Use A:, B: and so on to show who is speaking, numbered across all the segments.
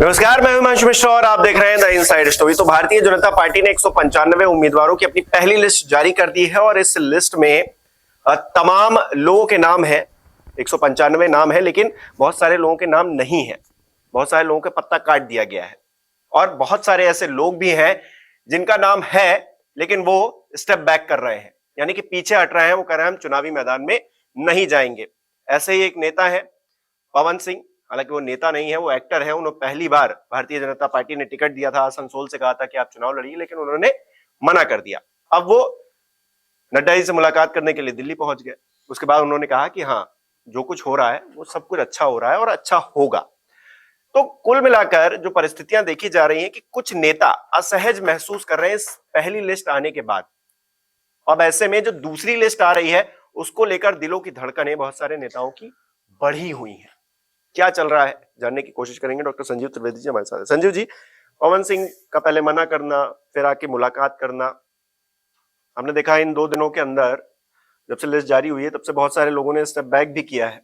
A: नमस्कार, मैं हिमांशु मिश्रा और आप देख रहे हैं द इनसाइड स्टोरी। तो भारतीय जनता पार्टी ने 195 उम्मीदवारों की अपनी पहली लिस्ट जारी कर दी है और इस लिस्ट में तमाम लोगों के नाम है। 195 नाम है, लेकिन बहुत सारे लोगों के नाम नहीं है। बहुत सारे लोगों का पत्ता काट दिया गया है और बहुत सारे ऐसे लोग भी हैं जिनका नाम है लेकिन वो स्टेप बैक कर रहे हैं, यानी कि पीछे हट रहे हैं। वो कह रहे हैं हम चुनावी मैदान में नहीं जाएंगे। ऐसे ही एक नेता है पवन सिंह, हालांकि वो नेता नहीं है, वो एक्टर है। उन्होंने पहली बार भारतीय जनता पार्टी ने टिकट दिया था, आसनसोल से कहा था कि आप चुनाव लड़िए, लेकिन उन्होंने मना कर दिया। अब वो नड्डा जी से मुलाकात करने के लिए दिल्ली पहुंच गए। उसके बाद उन्होंने कहा कि हाँ, जो कुछ हो रहा है वो सब कुछ अच्छा हो रहा है और अच्छा होगा। तो कुल मिलाकर जो परिस्थितियां देखी जा रही हैं कि कुछ नेता असहज महसूस कर रहे हैं इस पहली लिस्ट आने के बाद। अब ऐसे में जो दूसरी लिस्ट आ रही है उसको लेकर दिलों की धड़कनें बहुत सारे नेताओं की बढ़ी हुई हैं। क्या चल रहा है जानने की कोशिश करेंगे। डॉक्टर संजीव त्रिवेदी जी हमारे साथ हैं। संजीव जी, पवन सिंह का पहले मना करना, फिर आके मुलाकात करना, हमने देखा इन 2 दिनों के अंदर जब से लिस्ट जारी हुई है तब से बहुत सारे लोगों ने स्टेप बैक भी किया है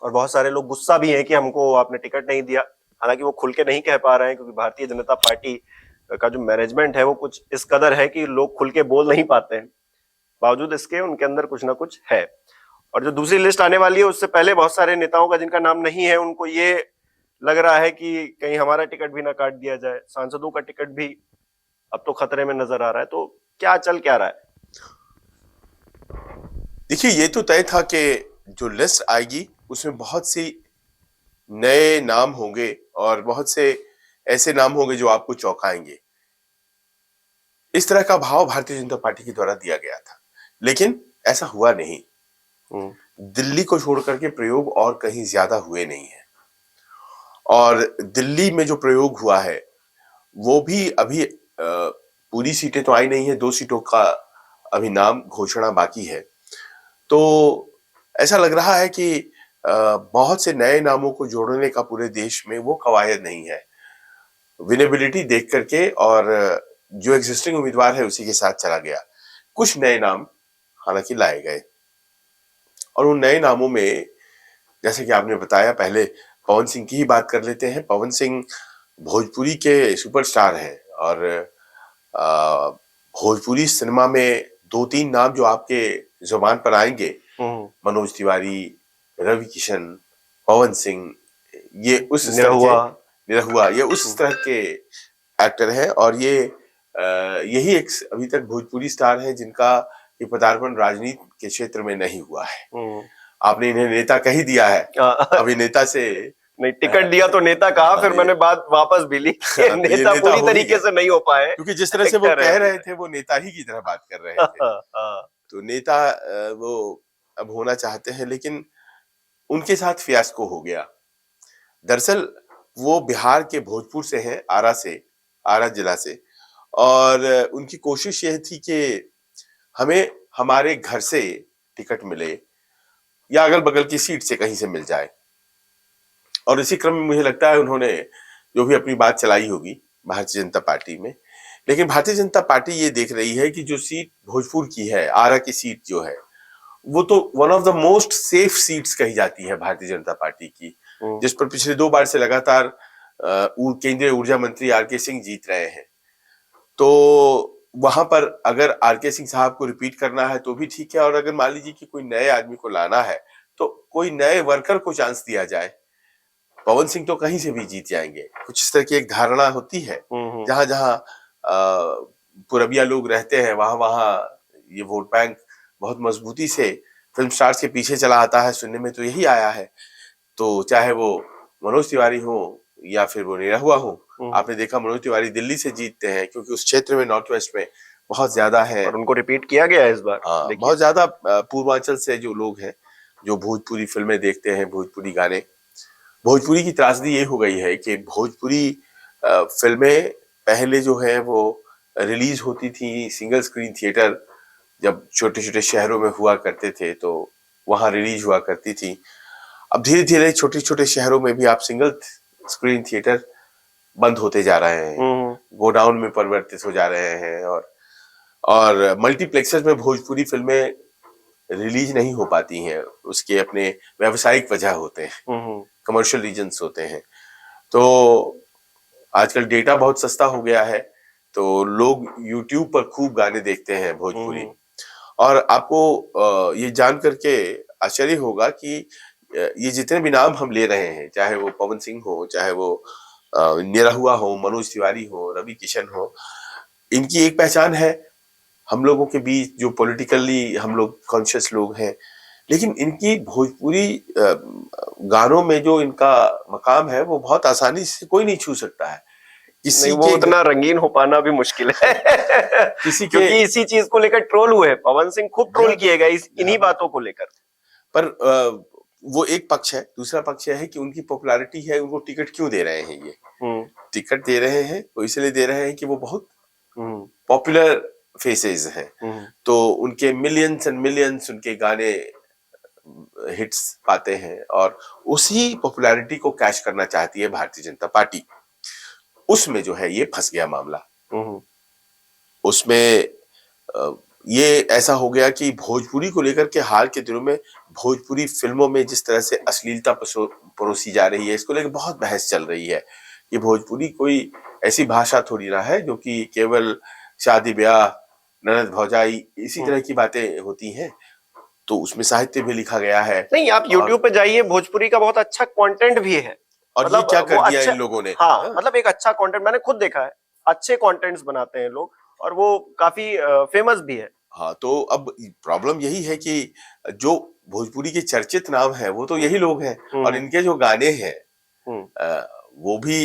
A: और बहुत सारे लोग गुस्सा भी हैं कि हमको आपने टिकट नहीं दिया। हालांकि वो खुल के नहीं कह पा रहे हैं क्योंकि भारतीय जनता पार्टी का जो मैनेजमेंट है वो कुछ इस कदर है कि लोग खुल के बोल नहीं पाते हैं। बावजूद इसके उनके अंदर कुछ ना कुछ है। और जो दूसरी लिस्ट आने वाली है उससे पहले बहुत सारे नेताओं का जिनका नाम नहीं है, उनको ये लग रहा है कि कहीं हमारा टिकट भी ना काट दिया जाए। सांसदों का टिकट भी अब तो खतरे में नजर आ रहा है। तो क्या चल क्या रहा है?
B: देखिए, ये तो तय था कि जो लिस्ट आएगी उसमें बहुत सी नए नाम होंगे और बहुत से ऐसे नाम होंगे जो आपको चौंकाएंगे। इस तरह का भाव भारतीय जनता पार्टी के द्वारा दिया गया था, लेकिन ऐसा हुआ नहीं। दिल्ली को छोड़कर के प्रयोग और कहीं ज्यादा हुए नहीं है। और दिल्ली में जो प्रयोग हुआ है वो भी अभी पूरी सीटें तो आई नहीं है, 2 सीटों का अभी नाम घोषणा बाकी है। तो ऐसा लग रहा है कि बहुत से नए नामों को जोड़ने का पूरे देश में वो कवायद नहीं है। विनेबिलिटी देख करके और जो एग्जिस्टिंग उम्मीदवार है उसी के साथ चला गया। कुछ नए नाम हालांकि लाए गए और उन नए नामों में जैसे कि आपने बताया, पहले पवन सिंह की ही बात कर लेते हैं। पवन सिंह भोजपुरी के सुपरस्टार हैं और भोजपुरी सिनेमा में 2-3 नाम जो आपके जुबान पर आएंगे, मनोज तिवारी, रवि किशन, पवन सिंह, ये उस निरहुआ, ये उस तरह के एक्टर हैं। और ये यही एक अभी तक भोजपुरी स्टार है जिनका ये पदार्पण राजनीति के क्षेत्र में नहीं हुआ है। आपने इन्हें नेता कह ही दिया है, अभिनेता से
A: नहीं, टिकट दिया तो नेता कहा, फिर मैंने बात वापस भी ली। नेता पूरी तरीके से नहीं हो पाए,
B: क्योंकि जिस तरह से वो कह रहे थे वो नेता ही की तरह बात कर रहे थे। तो नेता वो अब होना चाहते हैं, लेकिन उनके साथ फियास्को हो गया। दरअसल वो बिहार के भोजपुर से हैं, आरा जिला से, और उनकी कोशिश यह थी कि हमें हमारे घर से टिकट मिले या अगल बगल की सीट से कहीं से मिल जाए। और इसी क्रम में मुझे लगता है उन्होंने जो भी अपनी बात चलाई होगी भारतीय जनता पार्टी में। लेकिन भारतीय जनता पार्टी ये देख रही है कि जो सीट भोजपुर की है, आरा की सीट जो है, वो तो one of the most safe seats कही जाती है भारतीय जनता पार्टी की, जिस पर पिछले 2 बार से लगातार केंद्रीय ऊर्जा मंत्री आर.के. सिंह जीत रहे हैं। तो वहां पर अगर आर.के. सिंह साहब को रिपीट करना है तो भी ठीक है, और अगर मान लीजिए कि कोई नए आदमी को लाना है तो कोई नए वर्कर को चांस दिया जाए। पवन सिंह तो कहीं से भी जीत जाएंगे, कुछ इस तरह की एक धारणा होती है। जहां जहां पुरबिया लोग रहते हैं वहां वहां ये वोट बैंक बहुत मजबूती से फिल्म स्टार्स के पीछे चला आता है। सुनने में तो यही आया है। तो चाहे वो मनोज तिवारी हो या फिर वो निरहुआ हो, आपने देखा मनोज तिवारी दिल्ली से जीतते हैं क्योंकि उस क्षेत्र में नॉर्थ वेस्ट में बहुत ज्यादा है
A: और उनको रिपीट किया गया है इस बार।
B: बहुत ज्यादा पूर्वांचल से जो लोग हैं जो भोजपुरी फिल्में देखते हैं, भोजपुरी गाने। भोजपुरी की त्रासदी ये हो गई है कि भोजपुरी फिल्में पहले जो है वो रिलीज होती थी सिंगल स्क्रीन थिएटर, जब छोटे छोटे शहरों में हुआ करते थे तो वहां रिलीज हुआ करती थी। अब धीरे धीरे छोटे छोटे शहरों में भी आप सिंगल स्क्रीन थिएटर बंद होते जा रहे हैं, गोडाउन में परिवर्तित हो जा रहे हैं, और मल्टीप्लेक्सेस में भोजपुरी फिल्में रिलीज नहीं हो पाती हैं। उसके अपने व्यावसायिक वजह होते हैं, कमर्शियल रीजंस होते हैं। तो आजकल डेटा बहुत सस्ता हो गया है, तो लोग यूट्यूब पर खूब गाने देखते हैं भोजपुरी। और आपको ये जान करके आश्चर्य होगा कि ये जितने भी नाम हम ले रहे हैं, चाहे वो पवन सिंह हो, चाहे वो निरहुआ हो, मनोज तिवारी हो, रवि किशन हो, इनकी एक पहचान है हम लोगों के बीच, जो पॉलिटिकली हम लोग कॉन्शियस लोग हैं। लेकिन इनकी भोजपुरी गानों में जो इनका मकाम है वो बहुत आसानी से कोई नहीं छू सकता है।
A: नहीं, वो उतना रंगीन हो पाना भी मुश्किल है
B: किसी के,
A: क्योंकि इसी चीज को लेकर ट्रोल हुए, पवन सिंह खूब ट्रोल किए गए इन्हीं बातों को लेकर।
B: पर वो एक पक्ष है। दूसरा पक्ष यह है कि उनकी पॉपुलैरिटी है, उनको टिकट क्यों दे रहे हैं ये? टिकट दे रहे हैं वो इसलिए दे रहे हैं कि वो बहुत पॉपुलर फेसेस हैं, तो उनके मिलियंस एंड मिलियंस उनके गाने हिट्स पाते हैं, और उसी पॉपुलैरिटी को कैश करना चाहती है भारतीय जनता पार्टी। उसमें जो है ये फंस गया मामला। उसमें ये ऐसा हो गया कि भोजपुरी को लेकर के हाल के दिनों में भोजपुरी फिल्मों में जिस तरह से अश्लीलता परोसी जा रही है, इसको लेकर बहुत बहस चल रही है कि भोजपुरी कोई ऐसी भाषा थोड़ी ना है जो कि केवल शादी ब्याह, ननद भौजाई, इसी तरह की बातें होती हैं। तो उसमें साहित्य भी लिखा गया है।
A: नहीं, आप YouTube पे जाइए, भोजपुरी का बहुत अच्छा कंटेंट भी है।
B: और मतलब ये क्या कर दिया इन लोगों ने?
A: हाँ, मतलब एक अच्छा कंटेंट मैंने खुद देखा है, अच्छे कंटेंट्स बनाते हैं लोग, और वो काफी फेमस भी है।
B: हाँ, तो अब प्रॉब्लम यही है कि जो भोजपुरी के चर्चित नाम है वो तो यही लोग हैं, और इनके जो गाने हैं वो भी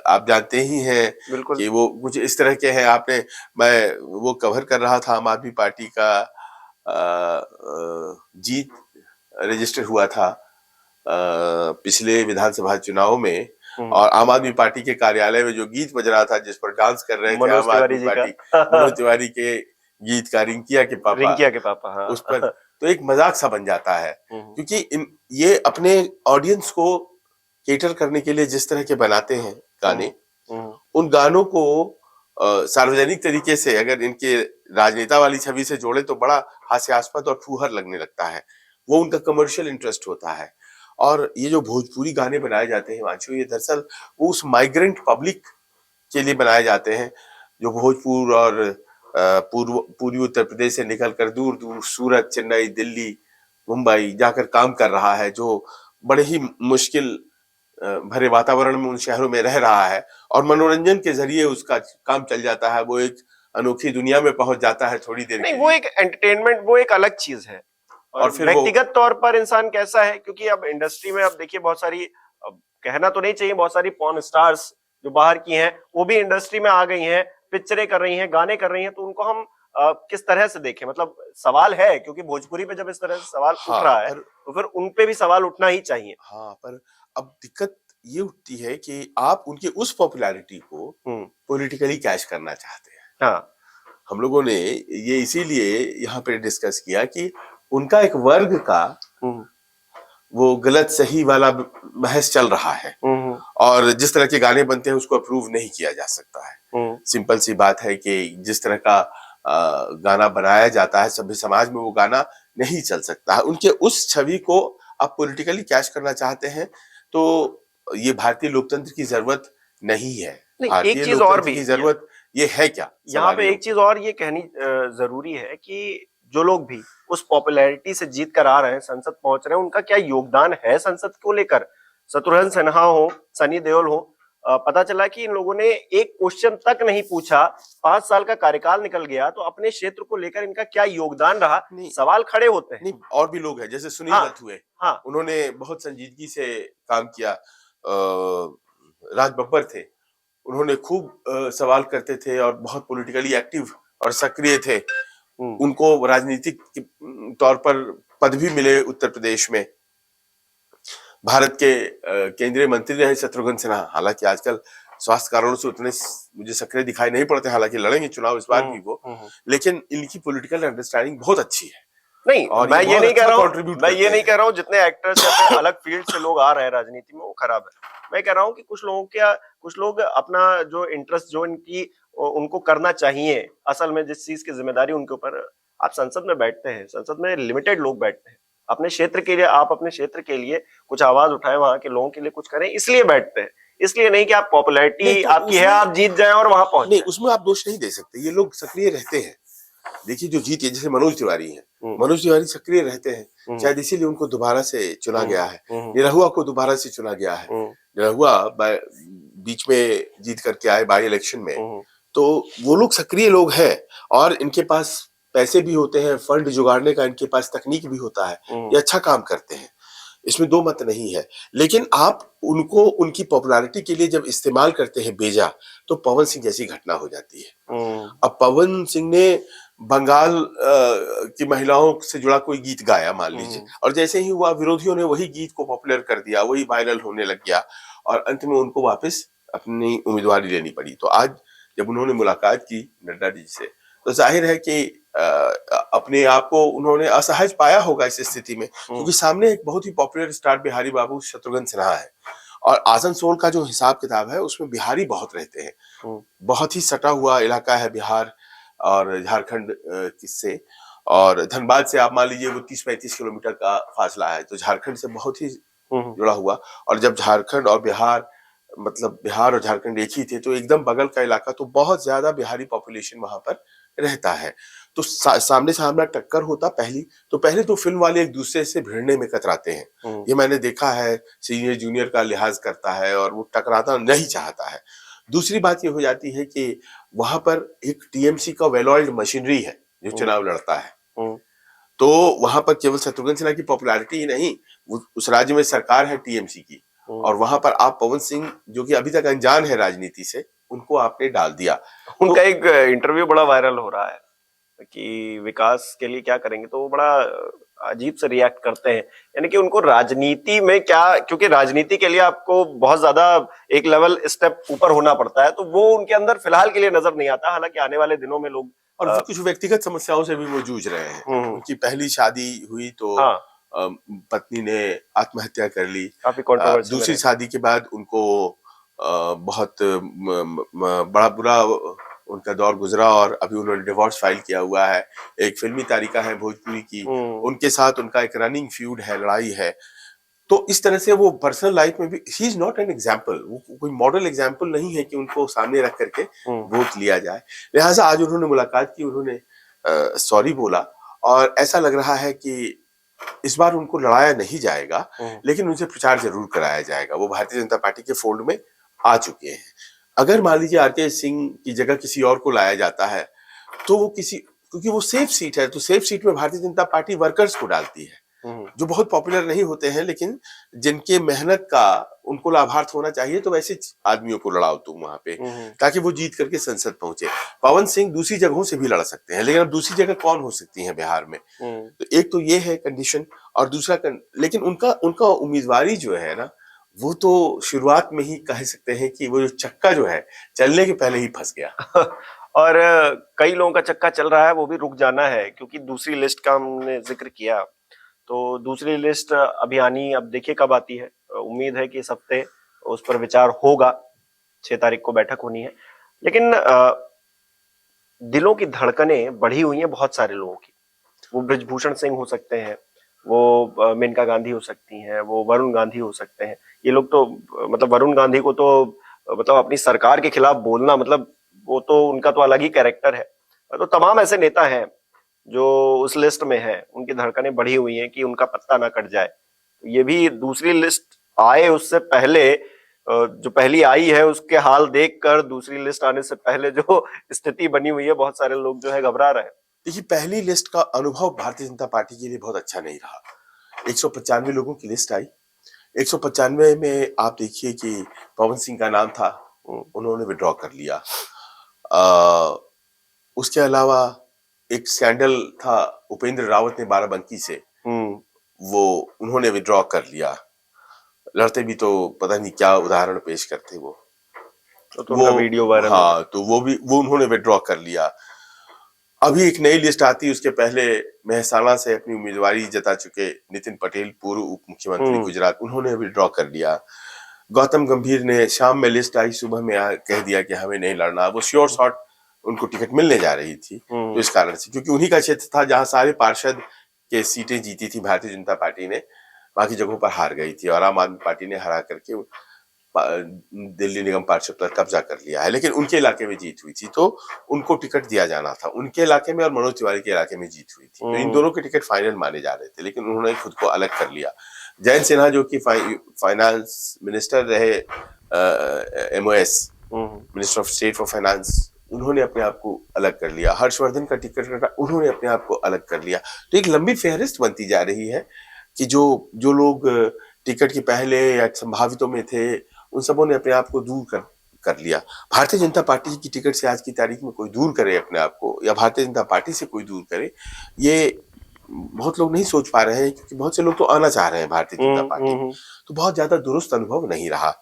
B: आप जानते ही हैं कि वो कुछ इस तरह के हैं। मैं वो कवर कर रहा था, आम आदमी पार्टी का जीत रजिस्टर हुआ था पिछले विधानसभा चुनाव में, और आम आदमी पार्टी के कार्यालय में जो गीत बज रहा था, जिस पर डांस कर रहे थे आम आदमी पार्टी, मनोज तिवारी के गीत का रिंकिया के पापा,
A: हाँ।
B: उस पर तो एक मजाक सा बन जाता है, क्योंकि ये अपने ऑडियंस को केटर करने के लिए जिस तरह के बनाते हैं गाने, उन गानों को सार्वजनिक तरीके से अगर इनके राजनेता वाली छवि से जोड़े तो बड़ा हास्यास्पद और फूहर लगने लगता है। वो उनका कमर्शियल इंटरेस्ट होता है। और ये जो भोजपुरी गाने बनाए जाते हैं हिमांशु, ये दरअसल वो उस माइग्रेंट पब्लिक के लिए बनाए जाते हैं जो भोजपुर और पूर्वी उत्तर प्रदेश से निकलकर दूर दूर सूरत, चेन्नई, दिल्ली, मुंबई जाकर काम कर रहा है, जो बड़े ही मुश्किल भरे वातावरण में उन शहरों में रह रहा है, और मनोरंजन के जरिए उसका काम चल जाता है। वो एक अनोखी दुनिया में पहुंच जाता है थोड़ी देर।
A: नहीं, वो एक एंटरटेनमेंट, वो एक अलग चीज है। और फिर व्यक्तिगत तौर पर इंसान कैसा है, क्योंकि अब इंडस्ट्री में अब देखिए बहुत सारी, कहना तो नहीं चाहिए, बहुत सारी पॉर्न स्टार्स जो बाहर की हैं वो भी इंडस्ट्री में आ गई हैं, पिक्चरें कर रही हैं, गाने कर रही हैं, तो उनको हम किस तरह से देखें? मतलब सवाल है, क्योंकि भोजपुरी पे जब इस तरह से सवाल उठ रहा है तो फिर उन पे भी सवाल उठना ही चाहिए।
B: हाँ, पर अब दिक्कत ये उठती है कि आप उनकी उस पॉपुलैरिटी को पॉलिटिकली कैश करना चाहते हैं।
A: हाँ,
B: हम लोगों ने ये इसीलिए यहाँ पे डिस्कस किया कि उनका एक वर्ग का वो गलत सही वाला बहस चल रहा है, और जिस तरह के गाने बनते हैं उसको अप्रूव नहीं किया जा सकता है। सिंपल सी बात है कि जिस तरह का गाना बनाया जाता है सभ्य समाज में, वो गाना नहीं चल सकता है। उनके उस छवि को आप पॉलिटिकली कैश करना चाहते हैं तो ये भारतीय लोकतंत्र की जरूरत नहीं है।
A: एक चीज और भी,
B: की जरूरत ये है क्या?
A: यहाँ पे एक चीज और ये कहनी जरूरी है कि जो लोग भी उस पॉपुलैरिटी से जीत कर आ रहे हैं, संसद पहुंच रहे हैं, उनका क्या योगदान है संसद को लेकर? शत्रुघ्न सिन्हा हो, सनी देओल हो, पता चला कि इन लोगों ने एक क्वेश्चन तक नहीं पूछा, 5 साल का कार्यकाल निकल गया, तो अपने क्षेत्र को लेकर इनका क्या योगदान रहा? सवाल खड़े होते हैं।
B: नहीं, और भी लोग हैं जैसे सुनील दत्त हुए, उन्होंने बहुत संजीदगी से काम किया। राज बब्बर थे, उन्होंने खूब सवाल करते थे और बहुत पॉलिटिकली एक्टिव और सक्रिय थे। उनको राजनीतिक तौर पर पद भी मिले उत्तर प्रदेश में। भारत के केंद्रीय मंत्री रहे शत्रुघ्न सिन्हा, हालांकि आजकल स्वास्थ्य कारणों से उतने मुझे सक्रिय दिखाई नहीं पड़ते, हालांकि लड़ेंगे चुनाव इस बार भी वो, लेकिन इनकी पॉलिटिकल अंडरस्टैंडिंग बहुत अच्छी है।
A: नहीं, मैं ये नहीं कह रहा हूँ जितने एक्टर्स या अलग फील्ड से लोग आ रहे हैं राजनीति में वो खराब है। मैं कह रहा हूँ कि कुछ लोग अपना जो इंटरेस्ट, जो उनको करना चाहिए, असल में जिस चीज की जिम्मेदारी उनके ऊपर, आप संसद में बैठते हैं, संसद में लिमिटेड लोग बैठते हैं, अपने क्षेत्र के लिए, आप अपने क्षेत्र के लिए कुछ आवाज उठाएं, वहां के लोगों के लिए कुछ करें, इसलिए बैठते हैं। इसलिए नहीं कि आप पॉपुलैरिटी
B: नहीं, तो
A: आपकी है, आप जीत जाए और वहां पहुंच
B: नहीं,
A: जाए।
B: उसमें आप दोष नहीं दे सकते, ये लोग सक्रिय रहते हैं। देखिए जो जीत है, जैसे मनोज तिवारी हैं,
A: हम्म,
B: मनोज तिवारी सक्रिय रहते हैं,
A: हम्म,
B: शायद इसीलिए उनको दोबारा से चुना
A: हम्म,
B: गया है।
A: हम्म,
B: निरहुआ को दोबारा से चुना गया है।
A: हम्म,
B: निरहुआ बीच में जीत करके आए बाई इलेक्शन में,
A: हम्म,
B: तो वो लोग सक्रिय लोग हैं और इनके पास पैसे भी होते हैं, फंड जुगाड़ने का इनके पास तकनीक भी होता है,
A: हम्म,
B: ये अच्छा काम करते हैं, इसमें दो मत नहीं है। लेकिन आप उनको उनकी पॉपुलैरिटी के लिए जब इस्तेमाल करते हैं बेजा, तो पवन सिंह जैसी घटना हो जाती है।
A: हम्म,
B: अब पवन सिंह ने बंगाल की महिलाओं से जुड़ा कोई गीत गाया मान लीजिए, और जैसे ही हुआ विरोधियों ने वही गीत को पॉपुलर कर दिया, वही वायरल होने लग गया और अंत में उनको वापस अपनी उम्मीदवारी लेनी पड़ी। तो आज जब उन्होंने मुलाकात की नड्डा जी से, तो जाहिर है कि अपने आप को उन्होंने असहज पाया होगा इस स्थिति में, क्योंकि सामने एक बहुत ही पॉपुलर स्टार बिहारी बाबू शत्रुघ्न सिन्हा है और आसनसोल का जो हिसाब किताब है उसमें बिहारी बहुत रहते हैं, बहुत ही सटा हुआ इलाका है बिहार और झारखंड किससे, और धनबाद से आप मान लीजिए वो 30-35 किलोमीटर का फासला है, तो झारखंड से बहुत ही जुड़ा हुआ। और जब झारखंड और बिहार, मतलब बिहार और झारखंड एक ही थे, तो एकदम बगल का इलाका, तो बहुत ज्यादा बिहारी पॉपुलेशन वहां पर रहता है। तो सामने सामना टक्कर होता पहले तो फिल्म वाले एक दूसरे से भिड़ने में कतराते हैं, ये मैंने देखा है, सीनियर जूनियर का लिहाज करता है और वो टकराता नहीं चाहता है। दूसरी बात ये हो जाती है कि वहां पर एक टीएमसी का वेल ऑयल्ड मशीनरी है जो चुनाव लड़ता है, तो वहां पर केवल शत्रुघ्न सिन्हा की पॉपुलैरिटी ही नहीं, उस राज्य में सरकार है टीएमसी की, और वहां पर आप पवन सिंह जो कि अभी तक अनजान है राजनीति से, उनको आपने डाल दिया।
A: उनका एक इंटरव्यू बड़ा वायरल हो रहा है कि विकास के लिए क्या करेंगे, तो वो बड़ा अजीब से रिएक्ट करते हैं, यानी कि उनको राजनीति में क्या, क्योंकि राजनीति के लिए आपको बहुत ज्यादा एक लेवल स्टेप ऊपर होना पड़ता है, तो वो उनके अंदर फिलहाल के लिए नजर नहीं आता। हालांकि आने वाले दिनों में लोग
B: और कुछ व्यक्तिगत समस्याओं से भी वो जूझ रहे हैं। उनकी पहली शादी हुई तो
A: हाँ,
B: पत्नी ने आत्महत्या कर ली,
A: काफी कंट्रोवर्सी
B: दूसरी शादी के बाद उनको बहुत बड़ा बुरा उनका दौर गुजरा और अभी उन्होंने डिवोर्स फाइल किया हुआ है। एक फिल्मी तारिका है भोजपुरी की, उनके साथ उनका एक रनिंग फ्यूड है, लड़ाई है। तो इस तरह से वो पर्सनल लाइफ में भी he is not an example, वो कोई मॉडल एग्जाम्पल नहीं है कि उनको सामने रख करके वोट लिया जाए। लिहाजा आज उन्होंने मुलाकात की, उन्होंने सॉरी बोला और ऐसा लग रहा है कि इस बार उनको लड़ाया नहीं जाएगा, लेकिन उनसे प्रचार जरूर कराया जाएगा। वो भारतीय जनता पार्टी के फोल्ड में आ चुके हैं। अगर मान लीजिए आरके सिंह की जगह किसी और को लाया जाता है, तो वो क्योंकि वो सेफ सीट है, तो सेफ सीट में भारतीय जनता पार्टी वर्कर्स को डालती है जो बहुत पॉपुलर नहीं होते हैं, लेकिन जिनके मेहनत का उनको लाभार्थ होना चाहिए, तो वैसे आदमियों को लड़ाओ तुम वहां पे, ताकि वो जीत करके संसद पहुंचे। पवन सिंह दूसरी जगहों से भी लड़ सकते हैं, लेकिन अब दूसरी जगह कौन हो सकती है बिहार में? तो एक तो ये है कंडीशन, और दूसरा लेकिन उनका उम्मीदवारी जो है ना, वो तो शुरुआत में ही कह सकते हैं कि वो जो चक्का जो है चलने के पहले ही फंस गया।
A: और कई लोगों का चक्का चल रहा है, वो भी रुक जाना है, क्योंकि दूसरी लिस्ट का हमने जिक्र किया, तो दूसरी लिस्ट अभी आनी, अब देखिए कब आती है। उम्मीद है कि इस हफ्ते उस पर विचार होगा, 6 तारीख को बैठक होनी है। लेकिन दिलों की धड़कनें बढ़ी हुई हैं बहुत सारे लोगों की। वो बृजभूषण सिंह हो सकते हैं, वो मेनका गांधी हो सकती हैं, वो वरुण गांधी हो सकते हैं। ये लोग तो मतलब वरुण गांधी को तो मतलब अपनी सरकार के खिलाफ बोलना, मतलब वो तो उनका तो अलग ही कैरेक्टर है। तो तमाम ऐसे नेता हैं जो उस लिस्ट में है, उनकी धड़कनें बढ़ी हुई हैं कि उनका पत्ता ना कट जाए। ये भी दूसरी लिस्ट आए उससे पहले, जो पहली आई है उसके हाल देखकर दूसरी लिस्ट आने से पहले जो स्थिति बनी हुई है, बहुत सारे लोग जो है घबरा रहे हैं।
B: देखिए पहली लिस्ट का अनुभव भारतीय जनता पार्टी के लिए बहुत अच्छा नहीं रहा। 195 लोगों की लिस्ट आई, 195 में आप देखिए कि पवन सिंह का नाम था, उन्होंने विड्रॉ कर लिया। उसके अलावा एक स्कैंडल था उपेंद्र रावत ने बाराबंकी से, वो उन्होंने विड्रॉ कर लिया। लड़ते भी तो पता नहीं क्या उदाहरण पेश करते वो,
A: तो वो वीडियो वायरल,
B: हाँ, तो वो उन्होंने विड्रॉ कर लिया। अभी एक नई लिस्ट आती, उसके पहले मेहसाणा से अपनी उम्मीदवारी जता चुके नितिन पटेल, पूर्व उप मुख्यमंत्री गुजरात, उन्होंने विड्रॉ कर लिया। गौतम गंभीर ने शाम में लिस्ट आई, सुबह में कह दिया कि हमें नहीं लड़ना। वो श्योर शॉट उनको टिकट मिलने जा रही थी, तो इस कारण से, क्योंकि उन्हीं का क्षेत्र था जहां सारे पार्षद के सीटें जीती थी भारतीय जनता पार्टी ने, बाकी जगहों पर हार गई थी और आम आदमी पार्टी ने हरा करके दिल्ली निगम पार्षद पर कब्जा कर लिया है, लेकिन उनके इलाके में जीत हुई थी तो उनको टिकट दिया जाना था। उनके इलाके में और मनोज तिवारी के इलाके में जीत हुई थी, तो इन दोनों के टिकट फाइनल माने जा रहे थे, लेकिन उन्होंने खुद को अलग कर लिया। जयंत सिन्हा जो कि फाइनेंस मिनिस्टर रहे, MOS, minister of state for finance, उन्होंने अपने आप को अलग कर लिया। हर्षवर्धन का टिकट कटा, उन्होंने अपने आप को अलग कर लिया। तो एक लंबी फेहरिस्त बनती जा रही है कि जो लोग टिकट के पहले या संभावितों में थे, उन सबों ने अपने आप को दूर कर लिया। भारतीय जनता पार्टी की टिकट से आज की तारीख में कोई दूर करे अपने आप को, या भारतीय जनता पार्टी से कोई दूर करे, ये बहुत लोग नहीं सोच पा रहे हैं, क्योंकि बहुत से लोग तो आना चाह रहे हैं भारतीय जनता पार्टी में, तो बहुत ज्यादा दुरुस्त अनुभव नहीं रहा।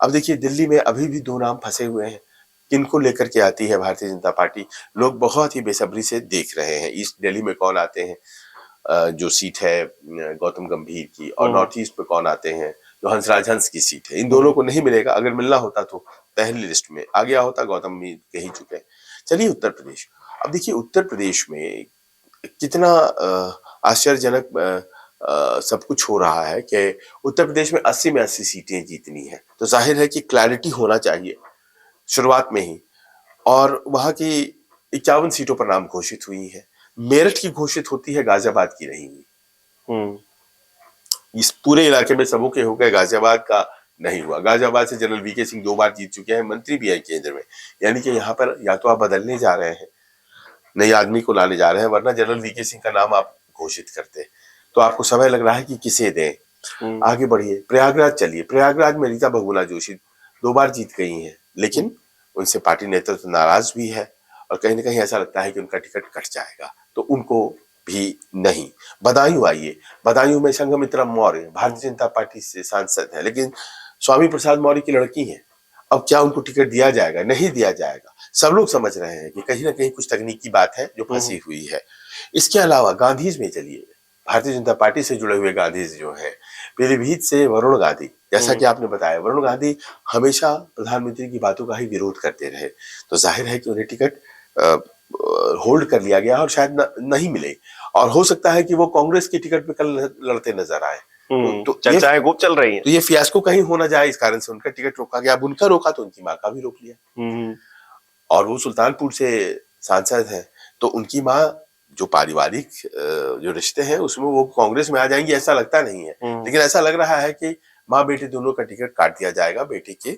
B: अब देखिए, दिल्ली में अभी भी दो नाम फंसे हुए हैं, किनको लेकर के आती है भारतीय जनता पार्टी, लोग बहुत ही बेसब्री से देख रहे हैं। ईस्ट दिल्ली में कौन आते हैं, जो सीट है गौतम गंभीर की, और नॉर्थ ईस्ट में कौन आते हैं, जो हंसराज हंस की सीट है। इन दोनों को नहीं मिलेगा। अगर मिलना होता तो पहली लिस्ट में आ गया होता, गौतम भी कह चुके हैं। चलिए उत्तर प्रदेश। अब देखिए उत्तर प्रदेश में कितना आश्चर्यजनक सब कुछ हो रहा है कि उत्तर प्रदेश में 80 में 80 सीटें जीतनी है, तो जाहिर है कि क्लैरिटी होना चाहिए शुरुआत में ही। और वहां की 51 सीटों पर नाम घोषित हुई है। मेरठ की घोषित होती है, गाजियाबाद की नहीं हुई। इस पूरे इलाके में सबों के हो गए, गाजियाबाद का नहीं हुआ। गाजियाबाद से जनरल VK सिंह 2 बार जीत चुके हैं, मंत्री भी है केंद्र में। यानी कि यहाँ पर या तो आप बदलने जा रहे हैं, नए आदमी को लाने जा रहे हैं, वरना जनरल VK सिंह का नाम आप घोषित करते, तो आपको समय लग रहा है कि किसे दें। आगे बढ़िए, प्रयागराज चलिए। प्रयागराज में रीता बहुगुणा जोशी 2 बार जीत गई हैं, लेकिन उनसे पार्टी नेतृत्व नाराज भी है, और कहीं ना कहीं ऐसा लगता है कि उनका टिकट कट जाएगा, तो उनको भी नहीं। बदायूं आइए। बदायूं में संघमित्रा मौर्य भारतीय जनता पार्टी से सांसद है, लेकिन स्वामी प्रसाद मौर्य की लड़की है। अब क्या उनको टिकट दिया जाएगा? नहीं दिया जाएगा। सब लोग समझ रहे हैं कि कहीं ना कहीं कुछ तकनीकी बात है जो फंसी हुई है। इसके अलावा गांधीज में चलिए। भारतीय जनता पार्टी से जुड़े हुए गांधीज जो है, पीलीभीत से वरुण गांधी, जैसा कि आपने बताया, वरुण गांधी हमेशा प्रधानमंत्री की बातों का ही विरोध करते रहे, तो जाहिर है कि उन्हें टिकट होल्ड कर लिया गया और शायद नहीं मिले, और हो सकता है कि वो कांग्रेस की टिकट पे कल लड़ते नजर आए।
A: तो चर्चाएं खूब चल रही हैं।
B: तो ये फियास्को कहीं हो ना जाए, इस कारण से उनका टिकट रोका गया। अब उनका रोका तो उनकी माँ का भी रोक लिया। और वो सुल्तानपुर से सांसद है, तो उनकी माँ, जो पारिवारिक जो रिश्ते हैं उसमें वो कांग्रेस में आ जाएंगी ऐसा लगता नहीं है, लेकिन ऐसा लग रहा है कि माँ बेटे दोनों का टिकट काट दिया जाएगा बेटे की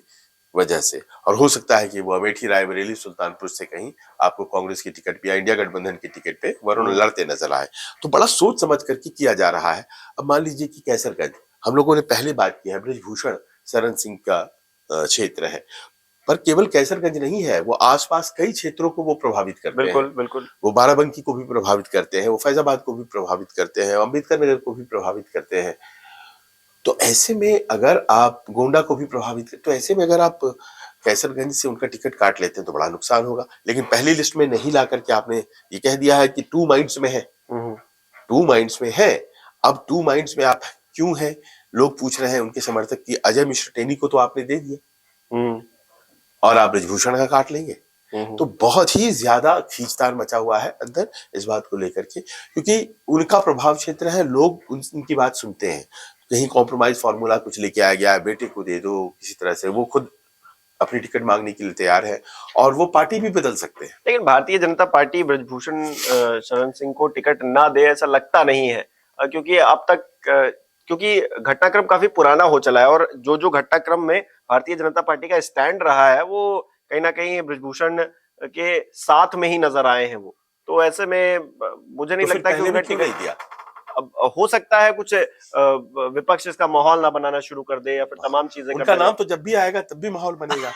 B: वजह से। और हो सकता है कि वो अमेठी, रायबरेली, सुल्तानपुर से कहीं आपको कांग्रेस की टिकट पे या इंडिया गठबंधन की टिकट पे वरुण लड़ते नजर आए। तो बड़ा सोच समझ करके किया जा रहा है। अब मान लीजिए कि कैसरगंज, हम लोगों ने पहले बात की है, बृजभूषण शरण सिंह का क्षेत्र है, पर केवल कैसरगंज नहीं है, वो आसपास कई क्षेत्रों को वो प्रभावित करते हैं।
A: बिल्कुल।
B: वो बाराबंकी को भी प्रभावित करते हैं, वो फैजाबाद को भी प्रभावित करते हैं, अम्बेडकर नगर को भी प्रभावित करते हैं। तो ऐसे में अगर आप गोंडा को भी प्रभावित करते, तो ऐसे में अगर आप कैसरगंज से उनका टिकट काट लेते हैं तो बड़ा नुकसान होगा। लेकिन पहली लिस्ट में नहीं ला करके आपने ये कह दिया है कि 2 माइंड्स में है। 2 माइंड्स में है। अब 2 माइंड्स में आप क्यों है? लोग पूछ रहे हैं उनके समर्थक की अजय मिश्र टेनी को तो आपने दे दिया, और आप बृजभूषण का काट लेंगे। तो बहुत ही ज्यादा खींचतान मचा हुआ है अंदर इस बात को लेकर के, क्योंकि उनका प्रभाव क्षेत्र है, लोग उनकी बात सुनते हैं। कहीं कॉम्प्रोमाइज फॉर्मूला कुछ लेके आ गया, बेटे को दे दो किसी तरह से, वो खुद अपनी टिकट मांगने के लिए तैयार है, और वो पार्टी भी बदल सकते हैं।
A: लेकिन भारतीय जनता पार्टी बृजभूषण शरण सिंह को टिकट ना दे ऐसा लगता नहीं है, क्योंकि अब तक क्योंकि घटनाक्रम काफी पुराना हो चला है, और जो घटनाक्रम में भारतीय जनता पार्टी का स्टैंड रहा है वो कहीं ना कहीं बृजभूषण के साथ में ही नजर आए हैं वो। तो ऐसे में मुझे नहीं लगता कि उन्हें टिकट दिया। अब हो सकता है कुछ विपक्ष इसका माहौल ना बनाना शुरू कर दे, या फिर तमाम चीजें।
B: उनका नाम तो जब भी आएगा तब भी माहौल बनेगा,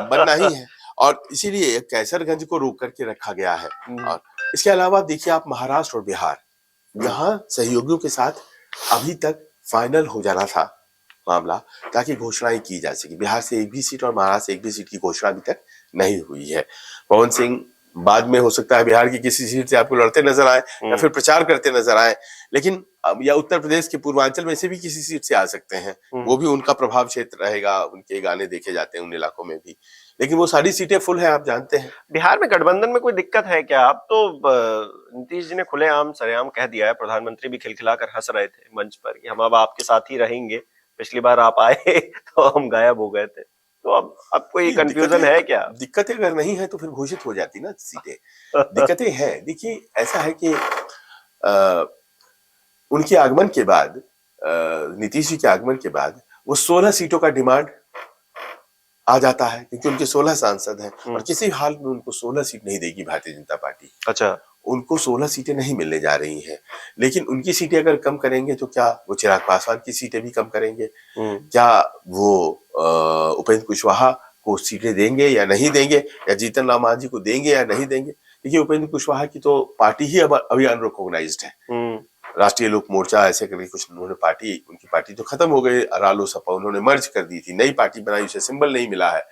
B: बनना ही है, और इसीलिए कैसरगंज को रोक करके रखा गया है। और इसके अलावा देखिए आप महाराष्ट्र और बिहार, यहाँ सहयोगियों के साथ अभी तक फाइनल हो जाना था मामला, ताकि घोषणाएं की जा सके। बिहार से एक भी सीट और महाराष्ट्र से एक भी सीट की घोषणा अभी तक नहीं हुई है। पवन सिंह बाद में हो सकता है बिहार की किसी सीट से आपको लड़ते नजर आए, या फिर प्रचार करते नजर आए, लेकिन या उत्तर प्रदेश के पूर्वांचल में से भी किसी सीट से आ सकते हैं, वो भी उनका प्रभाव क्षेत्र रहेगा, उनके गाने देखे जाते हैं उन इलाकों में भी, लेकिन वो सारी सीटें फुल है, आप जानते हैं।
A: बिहार में गठबंधन में कोई दिक्कत है क्या? अब तो नीतीश जी ने खुलेआम सरेआम कह दिया है, प्रधानमंत्री भी खिलखिलाकर हंस रहे थे मंच पर कि हम अब आपके साथ ही रहेंगे, पिछली बार आप आए तो हम गायब हो गए थे, तो अब कोई कंफ्यूजन है क्या?
B: दिक्कतें अगर नहीं है तो फिर घोषित हो जाती ना सीटें। दिक्कतें हैं, देखिए ऐसा है कि उनके आगमन के बाद, नीतीश जी के आगमन के बाद वो 16 सीटों का डिमांड आ जाता है, क्योंकि उनके 16 सांसद हैं और किसी हाल में उनको 16 सीट नहीं देगी भारतीय जनता पार्टी।
A: अच्छा,
B: उनको 16 सीटें नहीं मिलने जा रही हैं, लेकिन उनकी सीटें अगर कम करेंगे तो क्या वो चिराग पासवान की सीटें भी कम करेंगे? क्या वो उपेंद्र कुशवाहा को सीटें देंगे या नहीं देंगे, या जीतन राम मांझी को देंगे या नहीं देंगे? देखिए उपेंद्र कुशवाहा की तो पार्टी ही अब अभी अनरिकॉग्नाइज्ड है। राष्ट्रीय लोक मोर्चा ऐसे करके कुछ उन्होंने उनकी पार्टी तो खत्म हो गई, रालोसपा उन्होंने मर्ज कर दी थी, नई पार्टी बनाई, उसे सिंबल नहीं मिला है,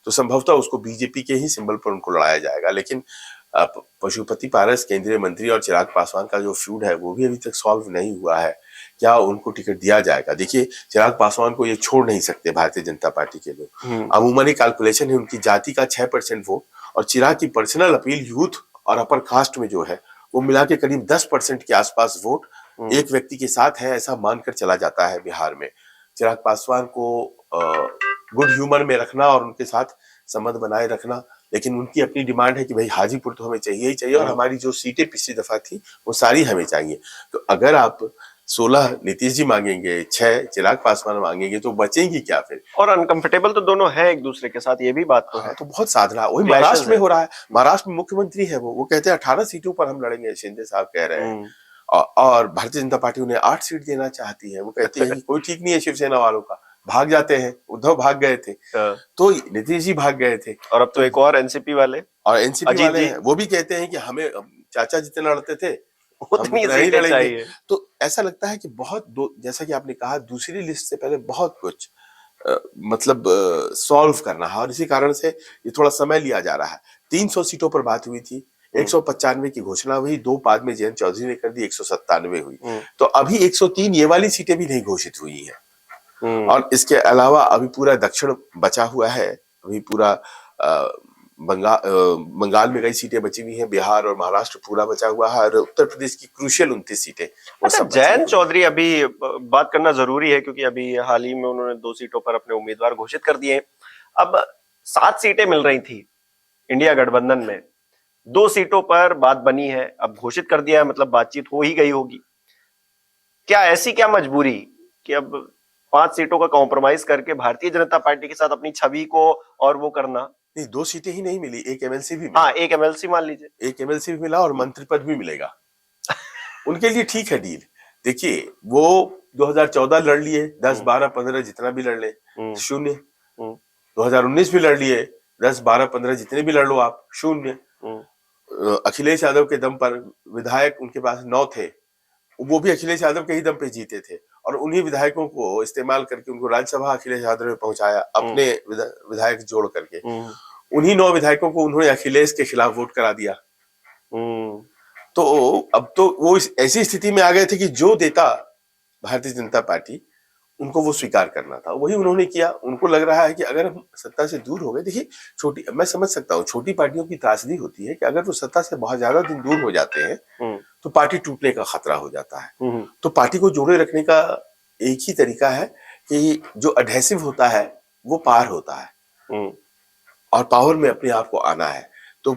B: तो संभवतः उसको बीजेपी के ही सिंबल पर उनको लड़ाया जाएगा। लेकिन पशुपति पारस केंद्रीय मंत्री और चिराग पासवान का जो फ्यूड है वो भी अभी तक सॉल्व नहीं हुआ है, क्या उनको टिकट दिया जाएगा? देखिए चिराग पासवान को ये छोड़ नहीं सकते भारतीय जनता पार्टी के लोग। अमूमन कैलकुलेशन है उनकी जाति का 6% वोट और चिराग की पर्सनल अपील यूथ और अपर कास्ट में जो है वो मिला के करीब 10% के आसपास वोट एक व्यक्ति के साथ है, ऐसा मानकर चला जाता है बिहार में। चिराग पासवान को गुड ह्यूमर में रखना और उनके साथ संबंध बनाए रखना, लेकिन उनकी अपनी डिमांड है कि भाई हाजीपुर तो हमें चाहिए ही चाहिए और हमारी जो सीटें पिछली दफा थी वो सारी हमें चाहिए। तो अगर आप 16 नीतीश जी मांगेंगे, 6 चिराग पासवान मांगेंगे तो बचेंगी क्या फिर?
A: और अनकंफर्टेबल तो दोनों है एक दूसरे के साथ, ये भी बात तो है।
B: तो बहुत साधना वही महाराष्ट्र में हो रहा है। महाराष्ट्र में मुख्यमंत्री है वो कहते हैं 18 सीटों पर हम लड़ेंगे, शिंदे साहब कह रहे हैं, और भारतीय जनता पार्टी उन्हें 8 सीट देना चाहती है। वो कहती है कि कोई ठीक नहीं है शिवसेना वालों का, भाग जाते हैं। उद्धव भाग गए थे, तो नीतीश जी भाग गए थे,
A: और अब तो एक और एनसीपी वाले
B: वाले हैं, वो भी कहते हैं कि हमें चाचा जितने लड़ते थे
A: उतनी सीटें चाहिए।
B: तो ऐसा लगता है कि जैसा कि आपने कहा, दूसरी लिस्ट से पहले बहुत कुछ मतलब सॉल्व करना है और इसी कारण से ये थोड़ा समय लिया जा रहा है। 300 सीटों पर बात हुई थी, 195 की घोषणा हुई, 2 बाद में जयंत चौधरी ने कर दी, 197 हुई, तो अभी 103 ये वाली सीटें भी नहीं घोषित हुई हैं। और इसके अलावा अभी पूरा दक्षिण बचा हुआ है, अभी पूरा बंगाल में कई सीटें बची हुई हैं, बिहार और महाराष्ट्र पूरा बचा हुआ है, और उत्तर प्रदेश की क्रूशियल 29 सीटें वो सब।
A: जयंत चौधरी अभी बात करना जरूरी है क्योंकि अभी हाल ही में उन्होंने 2 सीटों पर अपने उम्मीदवार घोषित कर दिए। अब 7 सीटें मिल रही थी इंडिया गठबंधन में, 2 सीटों पर बात बनी है, अब घोषित कर दिया है, मतलब बातचीत हो ही गई होगी। क्या ऐसी क्या मजबूरी कि अब 5 सीटों का कॉम्प्रोमाइज करके भारतीय जनता पार्टी के साथ अपनी छवि को और वो करना?
B: नहीं, 2 सीटें ही नहीं मिली, एक एमएलसी भी मिला।
A: हाँ, एक एमएलसी मान लीजिए,
B: एक एमएलसी भी मिला और मंत्री पद भी मिलेगा। उनके लिए ठीक है डील। देखिए वो 2014 लड़ लिए, 10, 12, 15 जितना भी लड़ ले, 0। 2019 भी लड़ लिए, 10, 12, 15 जितने भी लड़ लो आप, 0। अखिलेश यादव के दम पर विधायक उनके पास 9 थे, वो भी अखिलेश यादव के ही दम पे जीते थे, और उन्हीं विधायकों को इस्तेमाल करके उनको राज्यसभा अखिलेश यादव ने पहुंचाया, अपने विधायक जोड़ करके। उन्हीं 9 विधायकों को उन्होंने अखिलेश के खिलाफ वोट करा दिया। तो अब तो वो ऐसी स्थिति में आ गए थे कि जो देता भारतीय जनता पार्टी उनको वो स्वीकार करना था, वही उन्होंने किया। उनको लग रहा है कि अगर हम सत्ता से दूर हो गए, देखिए मैं समझ सकता हूँ, छोटी पार्टियों की त्रासदी होती है कि अगर वो सत्ता से बहुत ज्यादा दिन दूर हो जाते हैं तो पार्टी टूटने का खतरा हो जाता है। तो पार्टी को जोड़े रखने का एक ही तरीका है कि जो एडहेसिव होता है वो पार होता है, और पावर में अपने आप को आना है, तो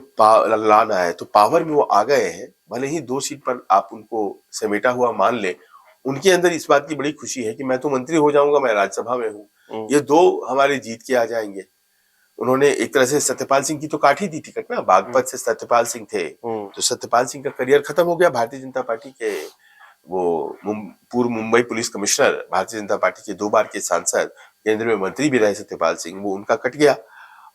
B: लाना है। तो पावर में वो आ गए हैं, भले ही 2 सीट पर आप उनको समेटा हुआ मान ले, उनके अंदर इस बात की बड़ी खुशी है कि मैं तो मंत्री हो जाऊंगा, मैं राज्यसभा में हूँ, ये 2 हमारे जीत के आ जाएंगे। उन्होंने एक तरह से सत्यपाल सिंह की तो काट ही दी टिकट ना, बागपत से सत्यपाल सिंह थे, तो सत्यपाल सिंह का करियर खत्म हो गया। भारतीय जनता पार्टी के वो पूर्व Mumbai police commissioner, Bharatiya Janata party के 2 बार के सांसद, केंद्र में मंत्री भी रहे सत्यपाल सिंह, वो उनका कट गया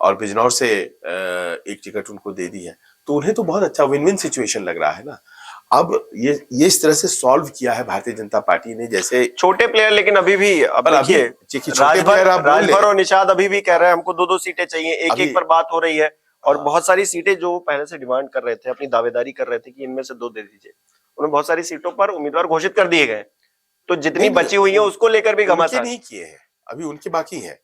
B: और बिजनौर से एक टिकट उनको दे दी है। तो उन्हें तो बहुत अच्छा विन विन सिचुएशन लग रहा है ना। अब ये इस तरह से सॉल्व किया है भारतीय जनता पार्टी ने, जैसे छोटे
A: प्लेयर, लेकिन अभी भी अब देखिए राजभर और निषाद अभी भी कह रहे हैं हमको 2-2 सीटें चाहिए, एक पर बात हो रही है, और बहुत सारी सीटें जो पहले से डिमांड कर रहे थे, अपनी दावेदारी कर रहे थे कि इनमें से 2 दे दीजिए, उन्हें बहुत सारी सीटों पर उम्मीदवार घोषित कर दिए गए, तो जितनी बची हुई है उसको लेकर भी घमासान
B: नहीं किए हैं, अभी उनके बाकी है।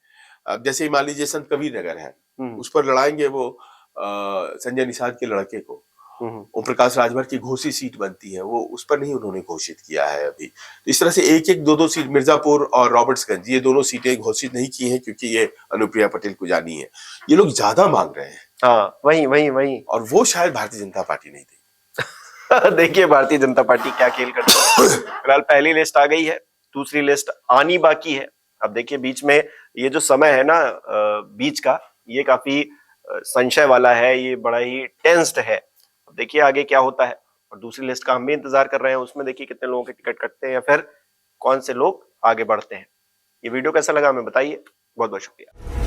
B: अब जैसे मान लीजिए संत कबीर नगर है, उस पर लड़ाएंगे वो संजय निषाद के लड़के को, ओम प्रकाश राजभर की घोषित सीट बनती है, वो उस पर नहीं उन्होंने घोषित किया है अभी। तो इस तरह से एक एक दो दो सीट, मिर्जापुर और रॉबर्ट्सगंज, ये दोनों सीटें घोषित नहीं की हैं क्योंकि ये अनुप्रिया पटेल को जानी है। ये लोग ज्यादा मांग रहे हैं।
A: हाँ, वही वही वही।
B: और वो शायद भारतीय जनता पार्टी नहीं देगी।
A: देखिए भारतीय जनता पार्टी क्या खेल करती है। फिलहाल पहली लिस्ट आ गई है, दूसरी लिस्ट आनी बाकी है। अब देखिए बीच में ये जो समय है ना बीच का, ये काफी संशय वाला है, ये बड़ा ही टेंस्ड है। अब देखिए आगे क्या होता है, और दूसरी लिस्ट का हम भी इंतजार कर रहे हैं। उसमें देखिए कितने लोगों के टिकट कटते हैं या फिर कौन से लोग आगे बढ़ते हैं। ये वीडियो कैसा लगा हमें बताइए। बहुत बहुत शुक्रिया।